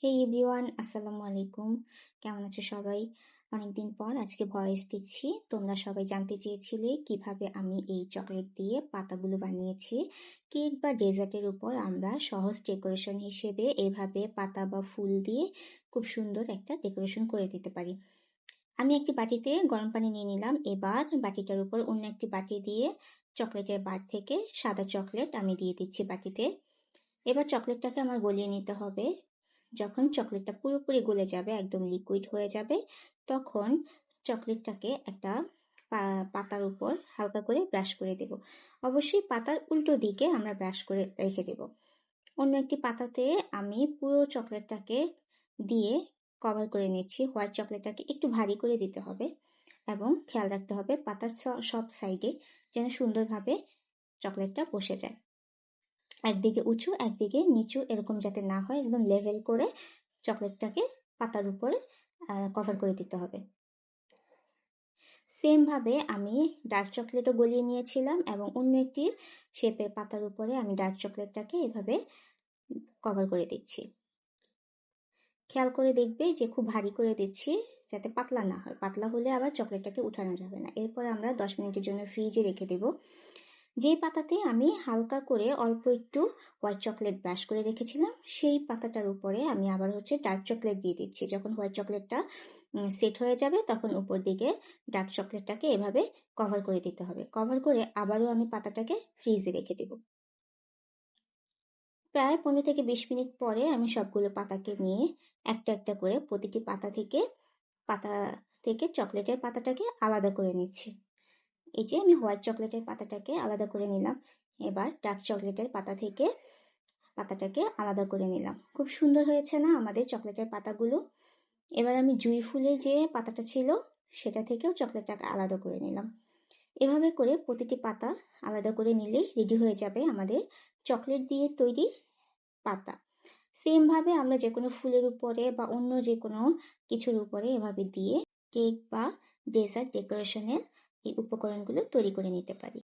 হে everyone, আসসালামু আলাইকুম। কেমন আছো সবাই? অনেকদিন পর আজকে ভয়েস দিচ্ছি। তোমরা সবাই জানতে চেয়েছিলে কিভাবে আমি এই চকলেট দিয়ে পাতাগুলো বানিয়েছি। কেক বা ডেজার্টের উপর আমরা সহজ ডেকোরেশন হিসেবে এভাবে পাতা বা ফুল দিয়ে খুব সুন্দর একটা ডেকোরেশন করে দিতে পারি। আমি একটি বাটিতে গরম পানি নিয়ে নিলাম। এবার বাটিটার উপর অন্য একটি বাটি দিয়ে চকলেটের বার থেকে সাদা চকলেট আমি দিয়ে দিচ্ছি বাটিতে। এবার চকলেটটাকে আমার গলিয়ে নিতে হবে। যখন চকলেটটা পুরোপুরি গলে যাবে, একদম লিকুইড হয়ে যাবে, তখন চকলেটটাকে একটা পাতার উপর হালকা করে ব্রাশ করে দেব। অবশ্যই পাতার উল্টো দিকে আমরা ব্রাশ করে রেখে দেব। অন্য একটি পাতাতে আমি পুরো চকলেটটাকে দিয়ে কভার করে নিচ্ছি। হোয়াইট চকলেটটাকে একটু ভারী করে দিতে হবে এবং খেয়াল রাখতে হবে পাতার সব সাইডে যেন সুন্দরভাবে চকলেটটা বসে যায়। একদিকে উঁচু একদিকে নিচু এরকম যাতে না হয়, একদম লেভেল করে চকলেটটাকে পাতার উপরে কভার করে দিতে হবে। সেমভাবে আমি ডার্ক চকলেটও গলিয়ে নিয়েছিলাম এবং অন্য একটি শেপের পাতার উপরে আমি ডার্ক চকলেটটাকে এভাবে কভার করে দিচ্ছি। খেয়াল করে দেখবে যে খুব ভারী করে দিচ্ছি যাতে পাতলা না হয়। পাতলা হলে আবার চকলেটটাকে উঠানো যাবে না। এরপর আমরা 10 মিনিটের জন্য ফ্রিজে রেখে দেব। যেই পাতাতে আমি হালকা করে অল্প একটু হোয়াইট চকলেট ব্রাশ করে রেখেছিলাম, সেই পাতাটার উপরে আমি আবার ডার্ক চকলেট দিয়ে দিচ্ছি। যখন হোয়াইট চকলেটটা সেট হয়ে যাবে তখন উপর দিকে ডার্ক চকলেটটাকে এভাবে কভার করে দিতে হবে। কভার করে আবারও আমি পাতাটাকে ফ্রিজে রেখে দেব। প্রায় 15 থেকে 20 মিনিট পরে আমি সবগুলো পাতাকে নিয়ে একটা একটা করে প্রতিটি পাতা থেকে চকলেটের পাতাটাকে আলাদা করে নিচ্ছি। এই যে আমি হোয়াইট চকলেটের পাতাটাকে আলাদা করে নিলাম। এবার ডার্ক চকলেটের পাতা থেকে পাতাটাকে আলাদা করে নিলাম। খুব সুন্দর হয়েছে না আমাদের চকলেটের পাতাগুলো? এবার আমি জুঁই ফুলের যে পাতাটা ছিল সেটা থেকেও চকলেটটাকে আলাদা করে নিলাম। এভাবে করে প্রতিটি পাতা আলাদা করে নিলেই রেডি হয়ে যাবে আমাদের চকলেট দিয়ে তৈরি পাতা। সেমভাবে আমরা যে কোনো ফুলের উপরে বা অন্য যে কোনো কিছুর উপরে এভাবে দিয়ে কেক বা ডেজার্ট ডেকোরেশনের এই উপকরণগুলো তৈরি করে নিতে পারি।